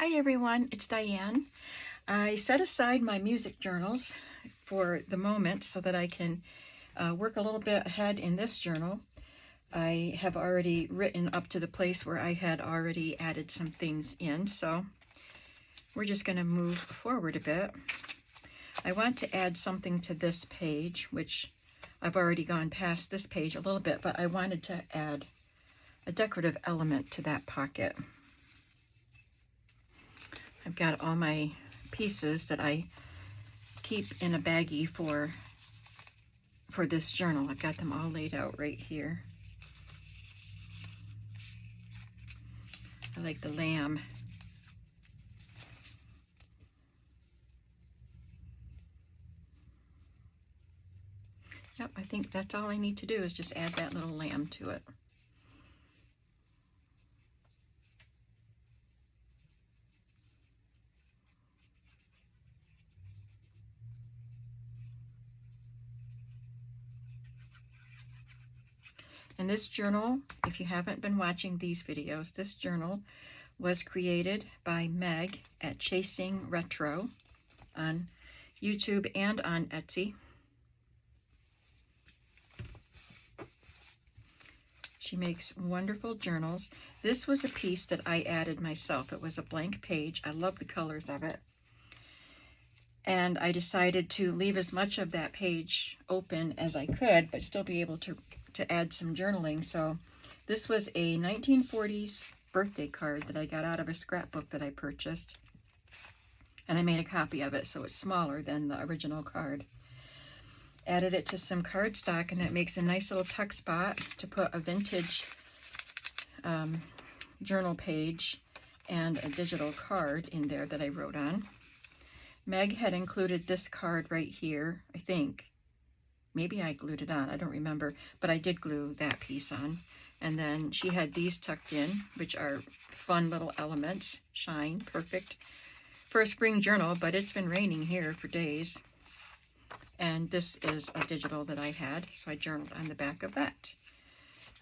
Hi everyone, it's Diane. I set aside my music journals for the moment so that I can work a little bit ahead in this journal. I have already written up to the place where I had already added some things in, so we're just going to move forward a bit. I want to add something to this page, which I've already gone past this page a little bit, but I wanted to add a decorative element to that pocket. I've got all my pieces that I keep in a baggie for this journal. I've got them all laid out right here. I like the lamb. Yep, I think that's all I need to do is just add that little lamb to it. And this journal, if you haven't been watching these videos, this journal was created by Meg at Chasing Retro on YouTube and on Etsy. She makes wonderful journals. This was a piece that I added myself. It was a blank page. I love the colors of it. And I decided to leave as much of that page open as I could, but still be able to add some journaling. So this was a 1940s birthday card that I got out of a scrapbook that I purchased. And I made a copy of it, so it's smaller than the original card. Added it to some cardstock, and it makes a nice little tuck spot to put a vintage journal page and a digital card in there that I wrote on. Meg had included this card right here, I think. Maybe I glued it on, I don't remember, but I did glue that piece on. And then she had these tucked in, which are fun little elements. Shine, perfect for a spring journal, but it's been raining here for days. And this is a digital that I had, so I journaled on the back of that.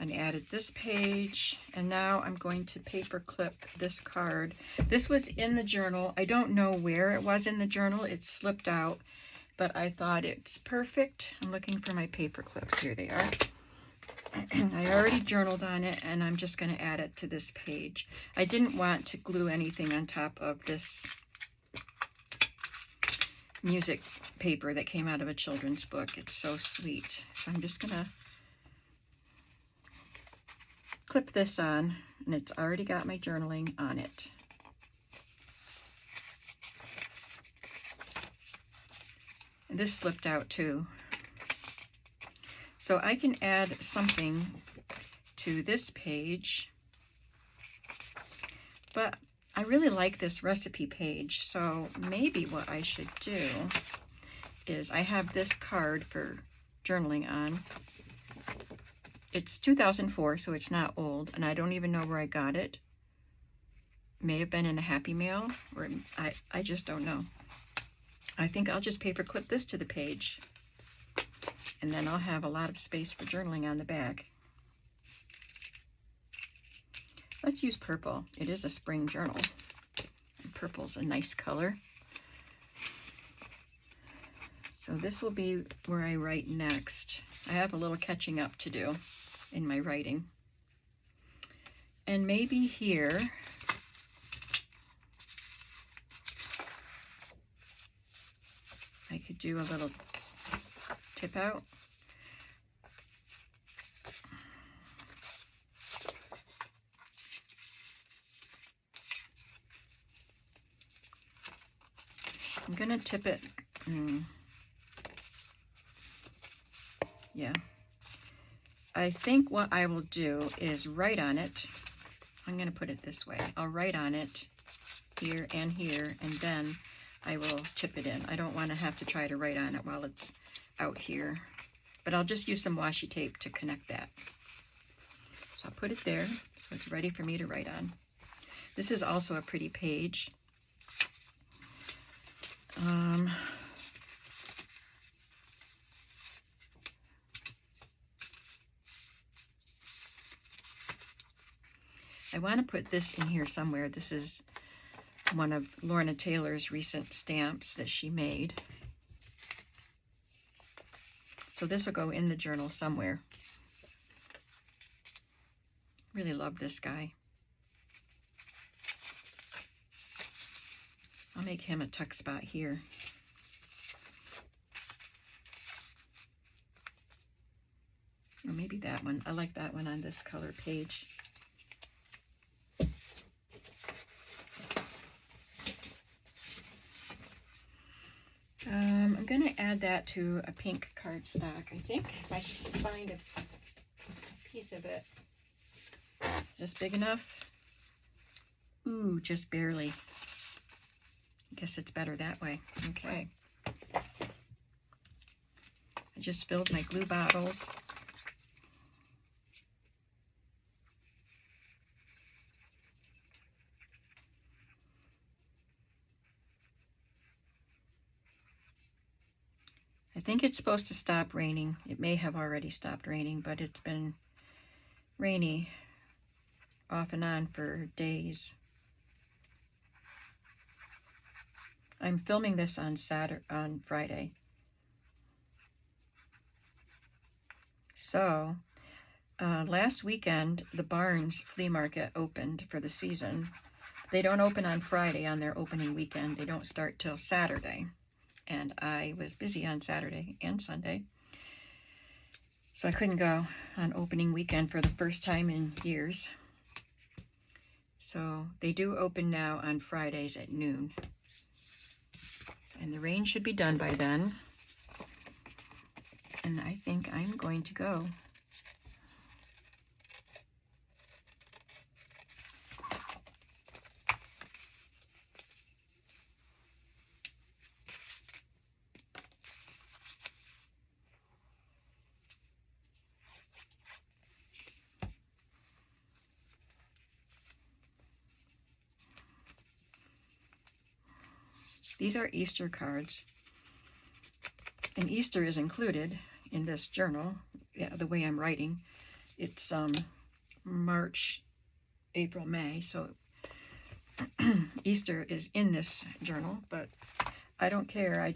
And added this page, and now I'm going to paper clip this card. This was in the journal. I don't know where it was in the journal. It slipped out, but I thought it's perfect. I'm looking for my paper clips. Here they are. I already journaled on it, and I'm just going to add it to this page. I didn't want to glue anything on top of this music paper that came out of a children's book. It's so sweet. So I'm just going to clip this on, and it's already got my journaling on it. And this slipped out too. So I can add something to this page, but I really like this recipe page, so maybe what I should do is I have this card for journaling on. It's 2004, so it's not old, and I don't even know where I got it. May have been in a Happy Mail, or I just don't know. I think I'll just paper clip this to the page, and then I'll have a lot of space for journaling on the back. Let's use purple. It is a spring journal, and purple's a nice color. So this will be where I write next. I have a little catching up to do in my writing. And maybe here, I could do a little tip out. I'm gonna tip it. Yeah. I think what I will do is write on it. I'm going to put it this way. I'll write on it here, and then I will tip it in. I don't want to have to try to write on it while it's out here, but I'll just use some washi tape to connect that. So I'll put it there so it's ready for me to write on. This is also a pretty page. I want to put this in here somewhere. This is one of Lorna Taylor's recent stamps that she made. So this will go in the journal somewhere. Really love this guy. I'll make him a tuck spot here. Or maybe that one. I like that one on this color page. I'm going to add that to a pink cardstock, I think, if I can find a piece of it. Is this big enough? Ooh, just barely. I guess it's better that way. Okay. I just filled my glue bottles. I think it's supposed to stop raining. It may have already stopped raining, but it's been rainy off and on for days. I'm filming this on Friday. So, last weekend, the Barnes flea market opened for the season. They don't open on Friday on their opening weekend. They don't start till Saturday. And I was busy on Saturday and Sunday, so I couldn't go on opening weekend for the first time in years. So they do open now on Fridays at noon. And the rain should be done by then. And I think I'm going to go. These are Easter cards, and Easter is included in this journal. Yeah, the way I'm writing, it's March, April, May, so Easter is in this journal, but I don't care. I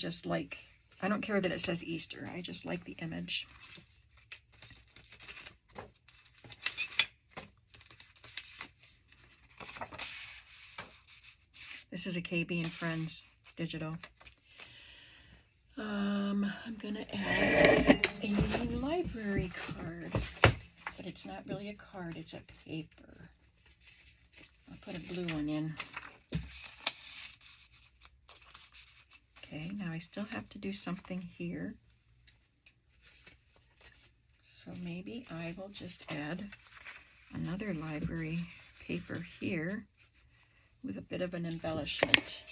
don't care that it says Easter. I just like the image. This is a KB and Friends digital. I'm gonna add a library card, but it's not really a card, it's a paper. I'll put a blue one in. Okay, now I still have to do something here. So maybe I will just add another library paper here with a bit of an embellishment.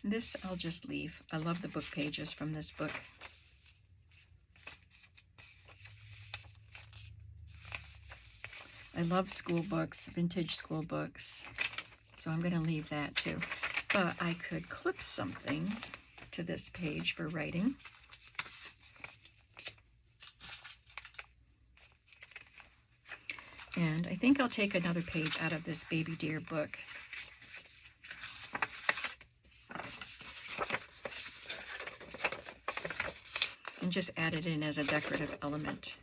This I'll just leave. I love the book pages from this book. I love school books, vintage school books, so I'm going to leave that too. But I could clip something to this page for writing. And I think I'll take another page out of this Baby Deer book. And just add it in as a decorative element.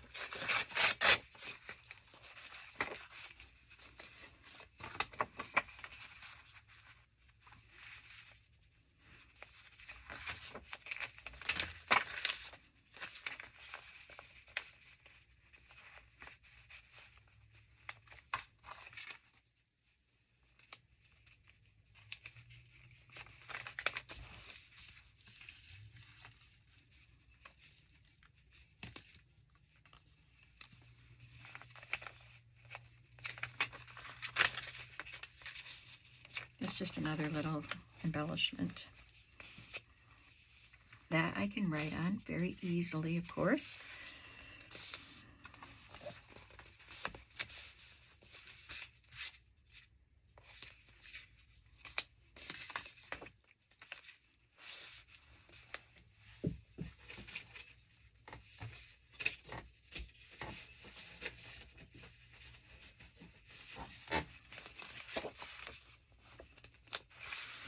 It's just another little embellishment that I can write on very easily, of course.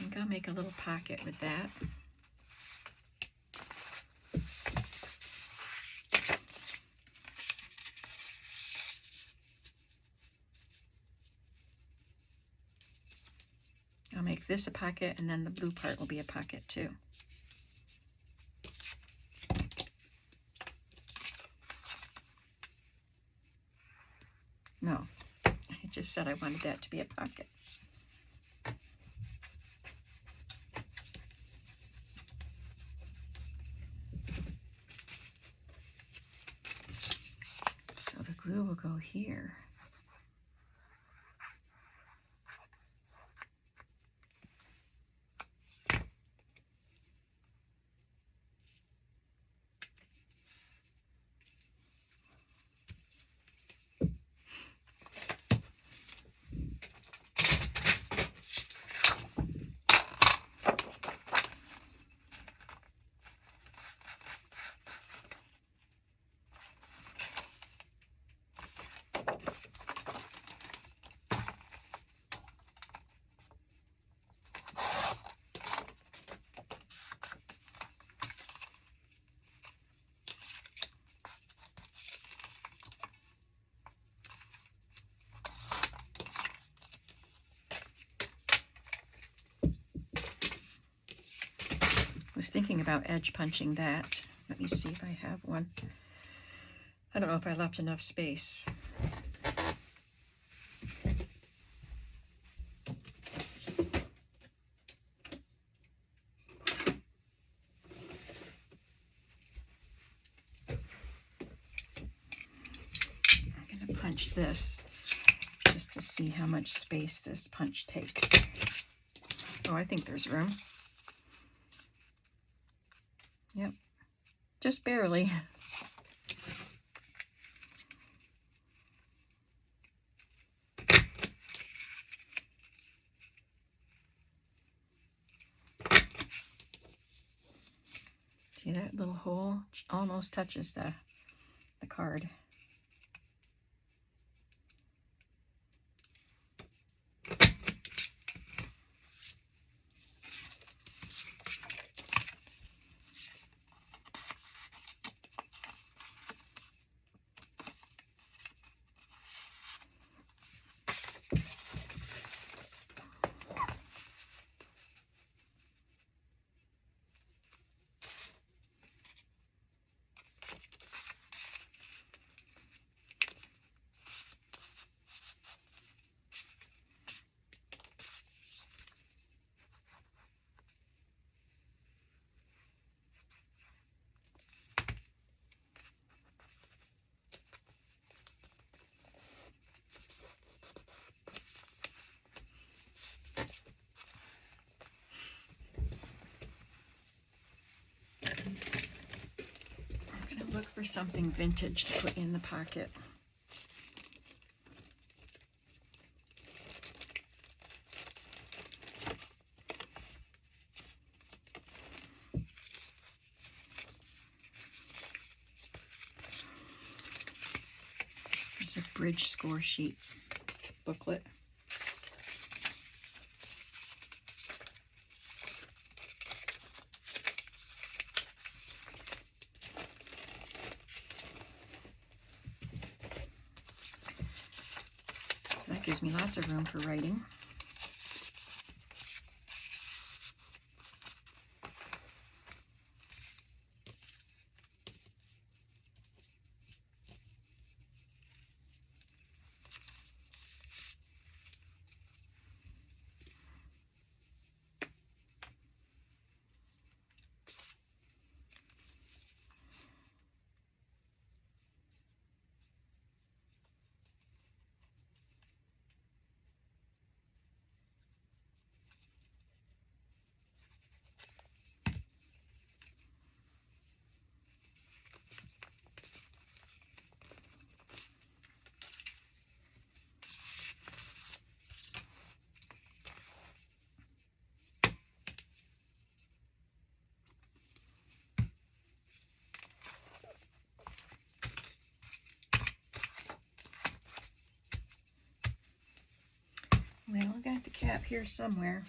I think I'll make a little pocket with that. I'll make this a pocket, and then the blue part will be a pocket too. No, I just said I wanted that to be a pocket. So the glue will go here. I was thinking about edge punching that. Let me see if I have one. I don't know if I left enough space. I'm going to punch this just to see how much space this punch takes. Oh, I think there's room. Yep, just barely. See that little hole? Almost touches the card. I'm going to look for something vintage to put in the pocket. There's a bridge score sheet booklet. So that gives me lots of room for writing. Well, I got the cap here somewhere.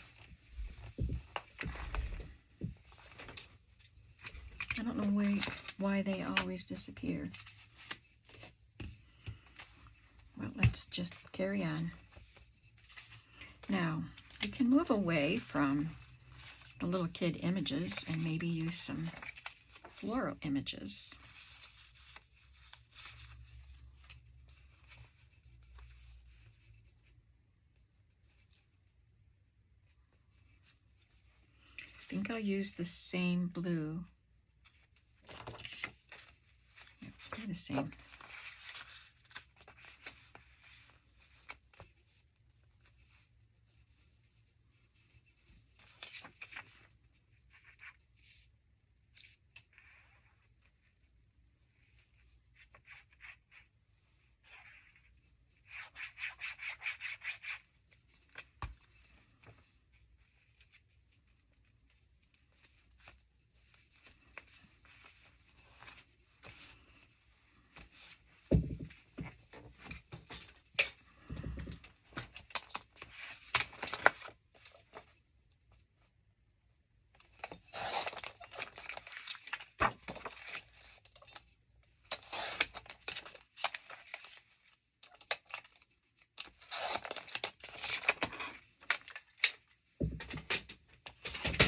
I don't know why they always disappear. Well, let's just carry on. Now, you can move away from the little kid images and maybe use some floral images. I think I'll use the same blue. Yep, they're the same.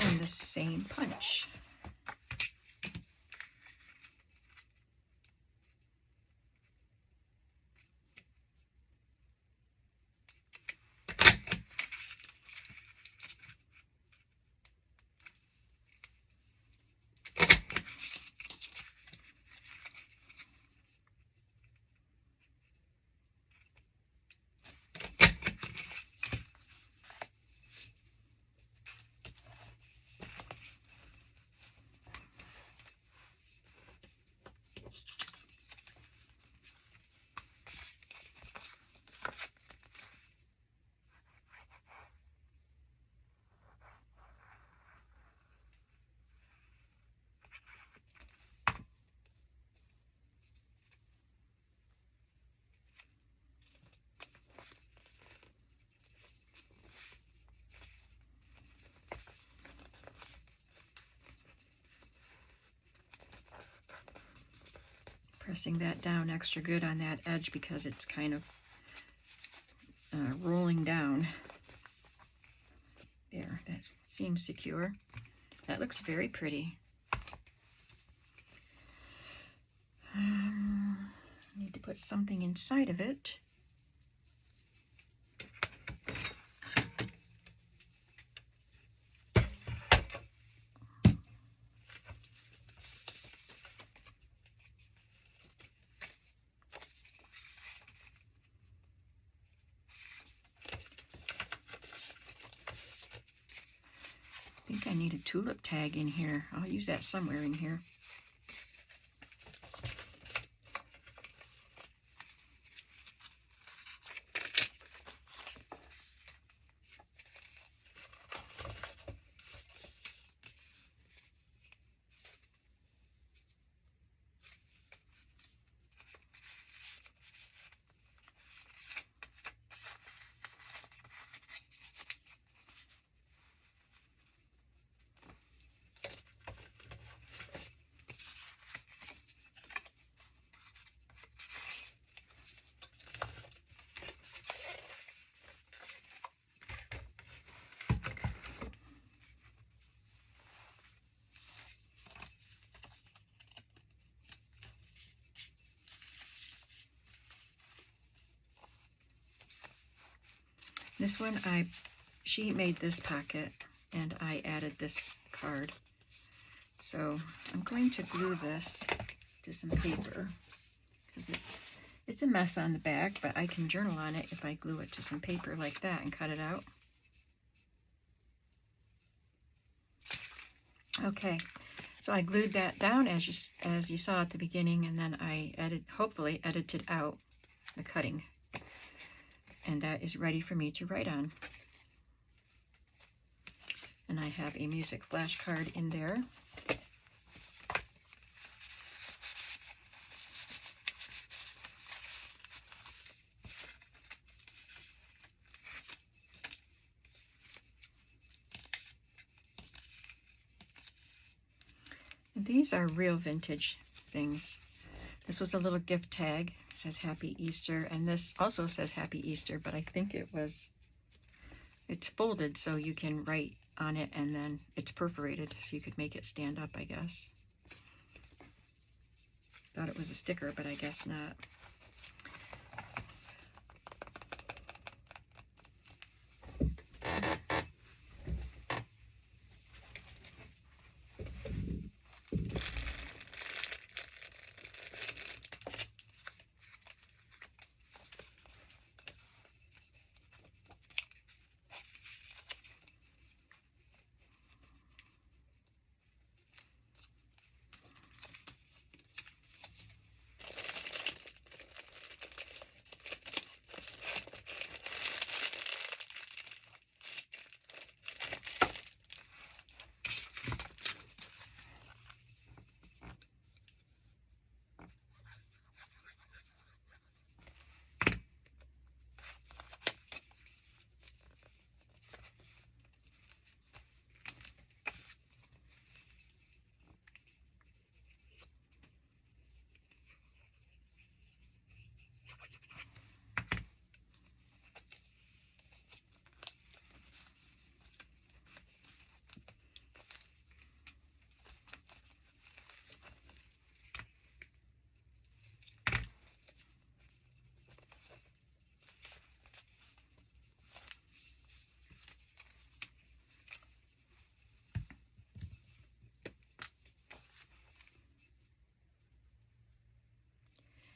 And the same punch. Pressing that down extra good on that edge because it's kind of rolling down. There, that seems secure. That looks very pretty. Need to put something inside of it. I think I need a tulip tag in here. I'll use that somewhere in here. This one, she made this pocket and I added this card. So I'm going to glue this to some paper because it's a mess on the back, but I can journal on it if I glue it to some paper like that and cut it out. Okay, so I glued that down as you saw at the beginning, and then I hopefully edited out the cutting. And that is ready for me to write on. And I have a music flashcard in there. These are real vintage things. This was a little gift tag. It says Happy Easter, and this also says Happy Easter, but I think it's folded so you can write on it, and then it's perforated so you could make it stand up, I guess. Thought it was a sticker, but I guess not.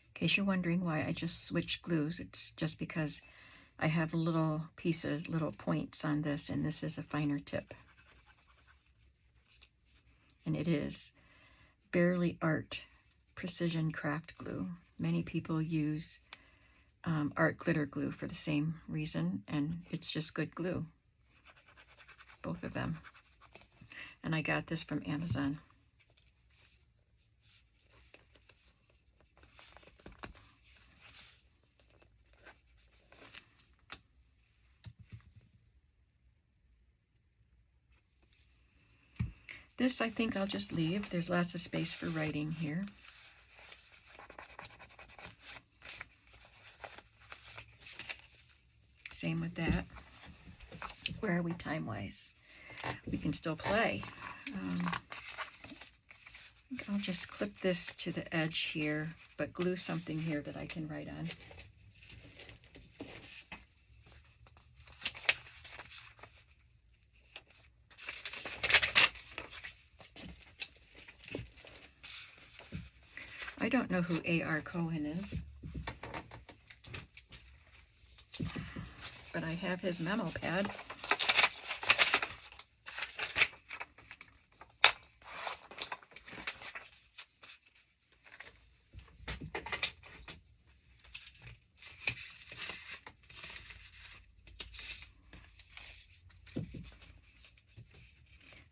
In case you're wondering why I just switched glues, it's just because I have little pieces, little points on this, and this is a finer tip. And it is Barely Art Precision Craft Glue. Many people use art glitter glue for the same reason, and it's just good glue. Both of them. And I got this from Amazon. This I think I'll just leave. There's lots of space for writing here. Same with that. Where are we time-wise? We can still play. I think I'll just clip this to the edge here, but glue something here that I can write on. I don't know who A.R. Cohen is, but I have his memo pad.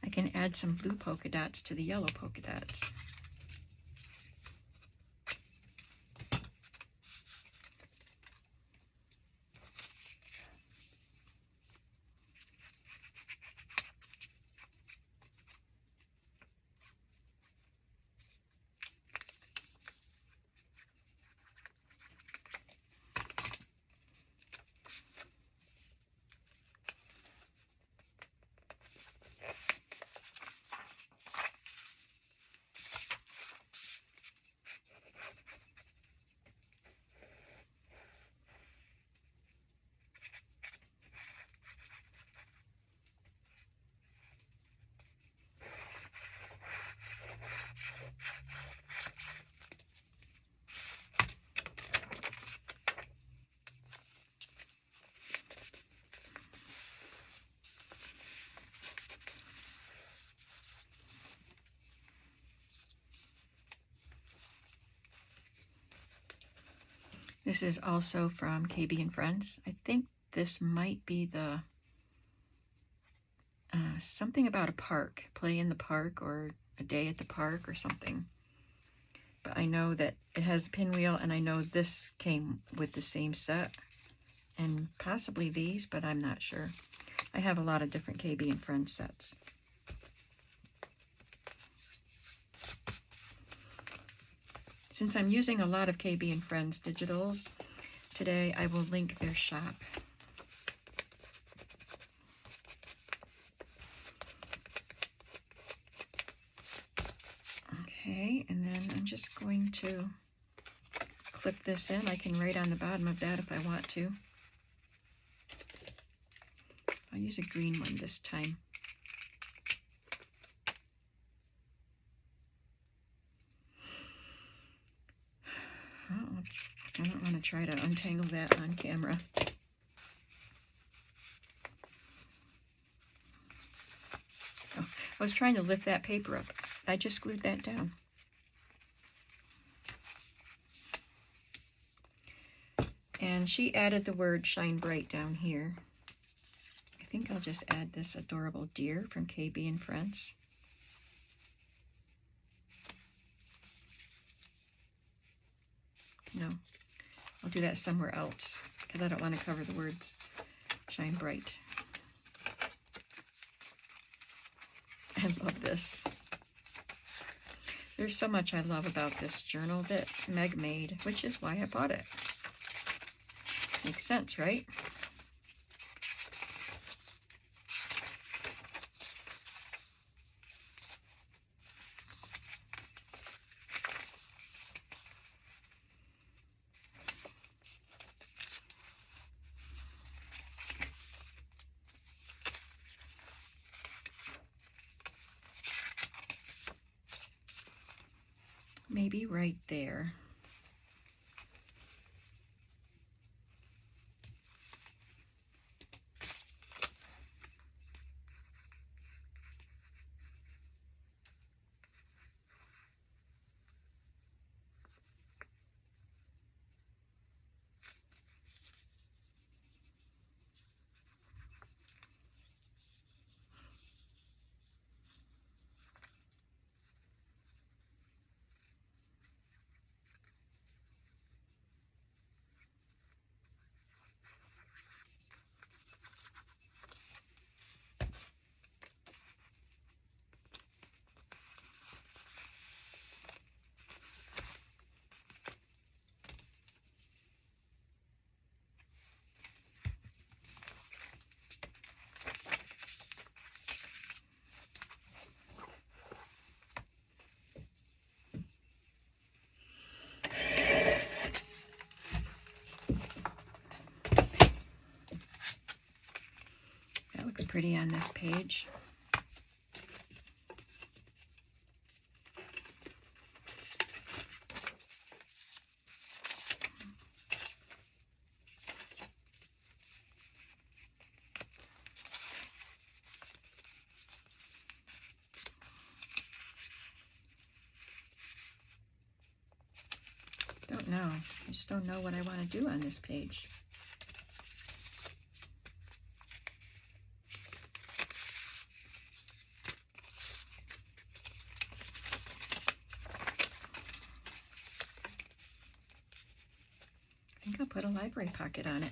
I can add some blue polka dots to the yellow polka dots. This is also from KB and Friends. I think this might be the something about a park, play in the park, or a day at the park or something. But I know that it has the pinwheel, and I know this came with the same set, and possibly these, but I'm not sure. I have a lot of different KB and Friends sets. Since I'm using a lot of KB and Friends digitals today, I will link their shop. Okay, and then I'm just going to clip this in. I can write on the bottom of that if I want to. I'll use a green one this time. I don't want to try to untangle that on camera. Oh, I was trying to lift that paper up. I just glued that down. And she added the word shine bright down here. I think I'll just add this adorable deer from KB and Friends. No, I'll do that somewhere else because I don't want to cover the words shine bright. I love this. There's so much I love about this journal that Meg made, which is why I bought it. Makes sense, right? Maybe right there. Looks pretty on this page. Don't know. I just don't know what I want to do on this page. I think I'll put a library pocket on it.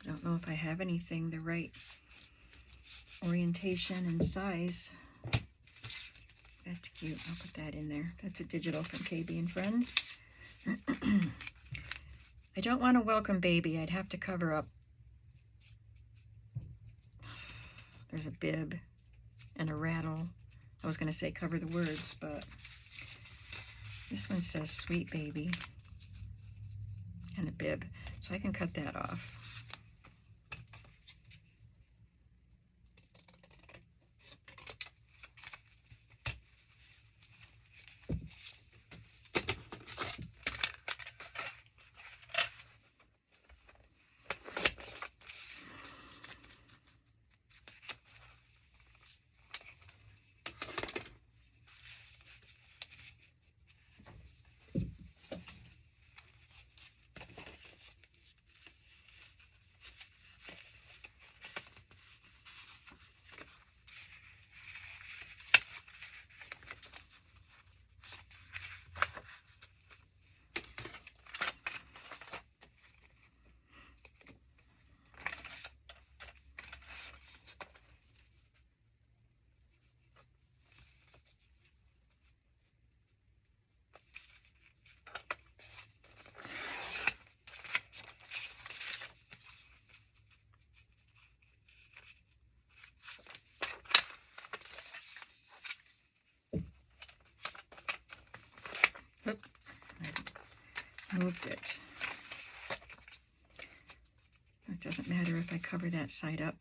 I don't know if I have anything the right orientation and size. That's cute. I'll put that in there. That's a digital from KB and Friends. I don't want to welcome baby. I'd have to cover up. There's a bib and a rattle. I was going to say cover the words, but this one says sweet baby and a bib. So I can cut that off. moved it. It doesn't matter if I cover that side up.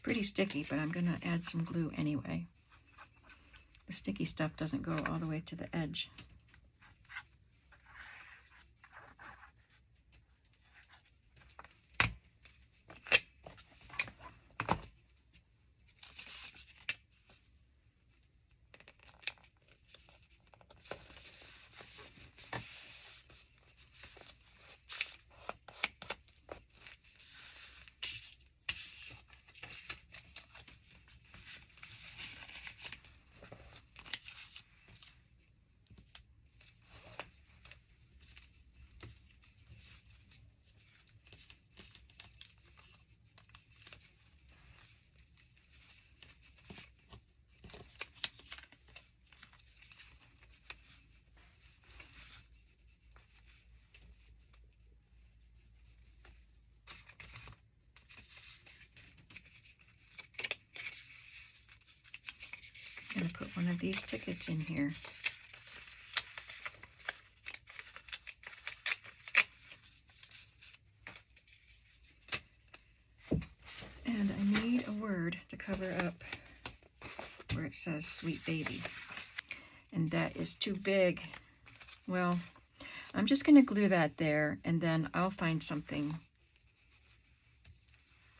Pretty sticky, but I'm going to add some glue anyway. The sticky stuff doesn't go all the way to the edge. I'm going to put one of these tickets in here. And I need a word to cover up where it says Sweet Baby. And that is too big. Well, I'm just going to glue that there, and then I'll find something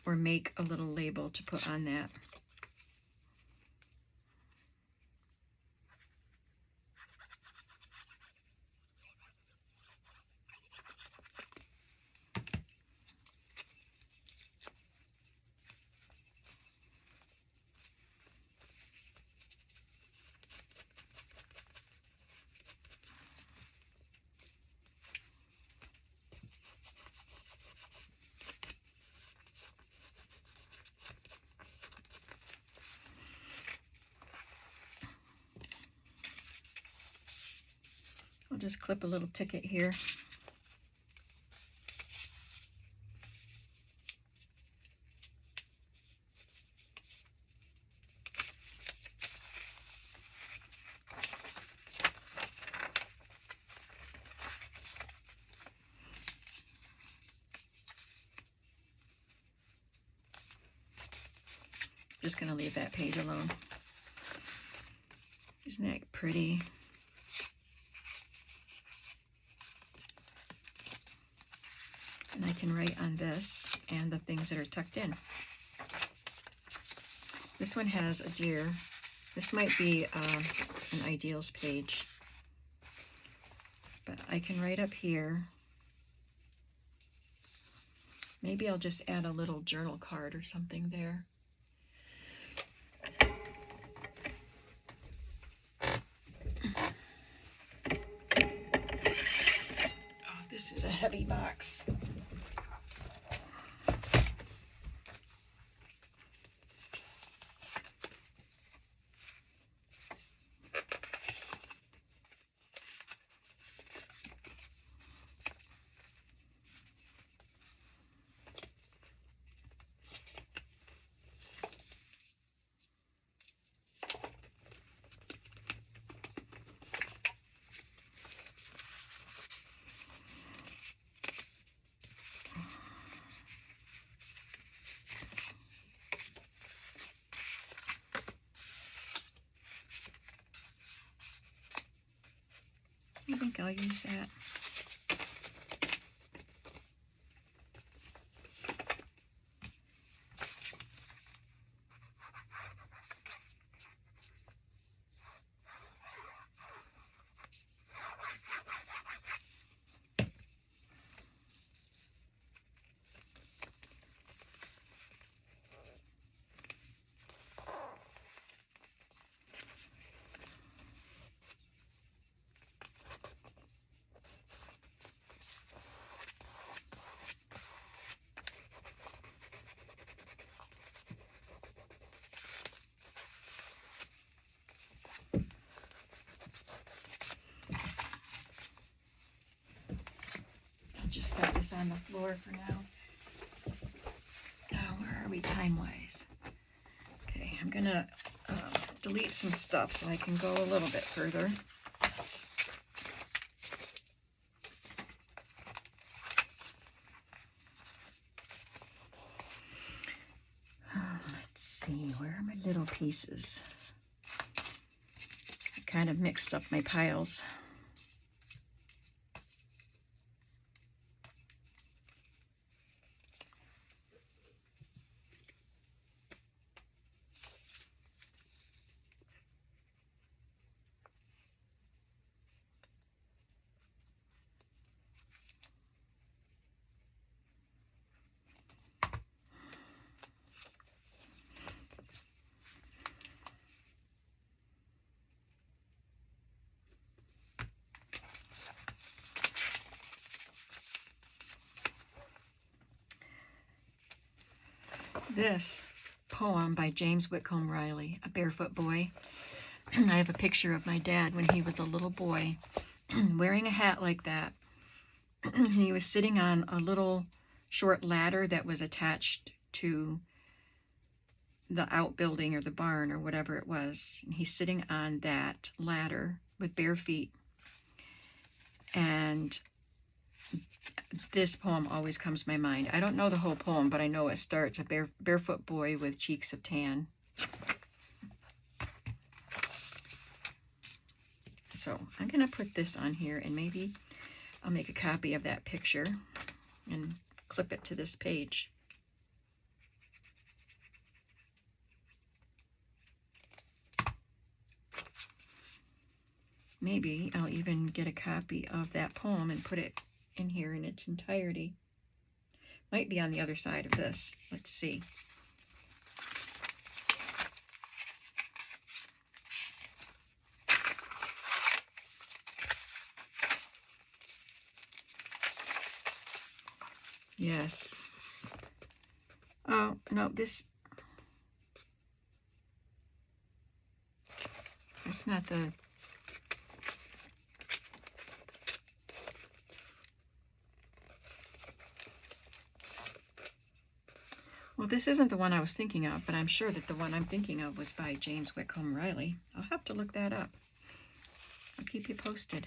or make a little label to put on that. I'll just clip a little ticket here. Just going to leave that page alone. Isn't that pretty? And I can write on this and the things that are tucked in. This one has a deer. This might be an ideals page. But I can write up here. Maybe I'll just add a little journal card or something there. Oh, this is a heavy box. I think I'll use that. set this on the floor for now. Now, where are we time-wise? Okay, I'm going to delete some stuff so I can go a little bit further. Let's see, where are my little pieces? I kind of mixed up my piles. This poem by James Whitcomb Riley, A Barefoot Boy. I have a picture of my dad when he was a little boy wearing a hat like that. He was sitting on a little short ladder that was attached to the outbuilding or the barn or whatever it was. And he's sitting on that ladder with bare feet. And this poem always comes to my mind. I don't know the whole poem, but I know it starts, a barefoot boy with cheeks of tan. So I'm going to put this on here, and maybe I'll make a copy of that picture and clip it to this page. Maybe I'll even get a copy of that poem and put it in here in its entirety. Might be on the other side of this. Let's see. Yes. Oh, no, it's not the... Well, this isn't the one I was thinking of, but I'm sure that the one I'm thinking of was by James Whitcomb Riley. I'll have to look that up. I'll keep you posted.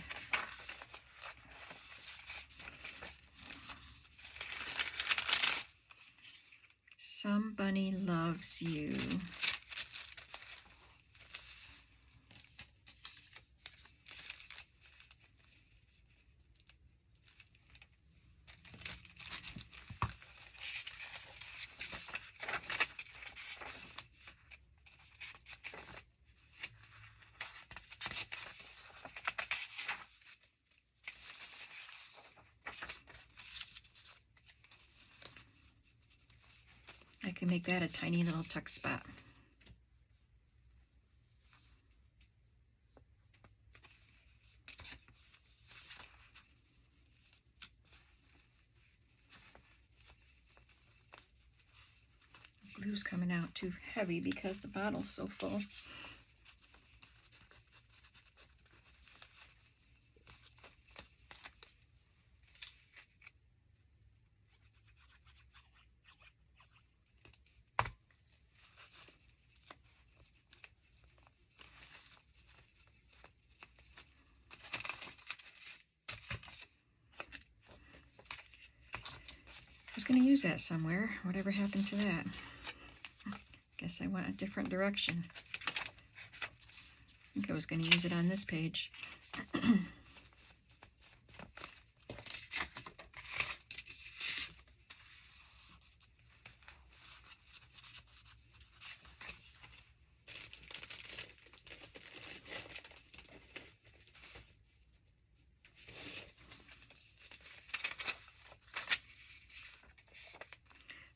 Somebody Loves You. I can make that a tiny little tuck spot. The glue's coming out too heavy because the bottle's so full. I was going to use that somewhere. Whatever happened to that? Guess I went a different direction. I think I was going to use it on this page.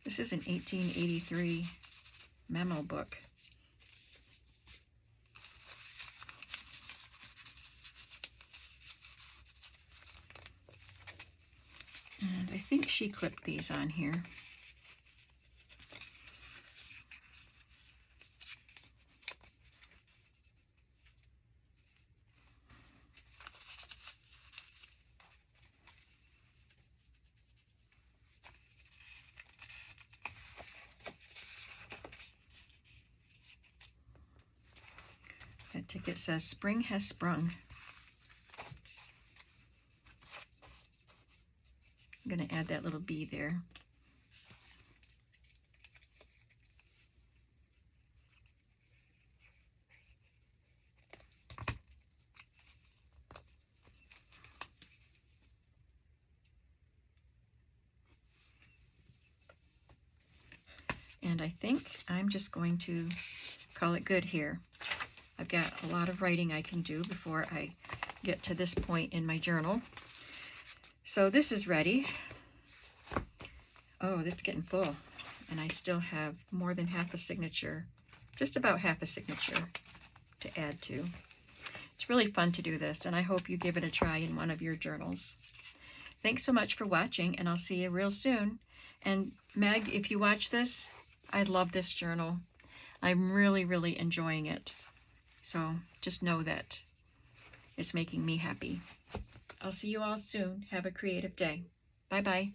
This is an 1883 memo book. And I think she clipped these on here. ticket says, "Spring has sprung." I'm going to add that little bee there. And I think I'm just going to call it good here. I've got a lot of writing I can do before I get to this point in my journal. So this is ready. Oh, this is getting full. And I still have more than half a signature, just about half a signature to add to. It's really fun to do this, and I hope you give it a try in one of your journals. Thanks so much for watching, and I'll see you real soon. And Meg, if you watch this, I love this journal. I'm really, really enjoying it. So just know that it's making me happy. I'll see you all soon. Have a creative day. Bye-bye.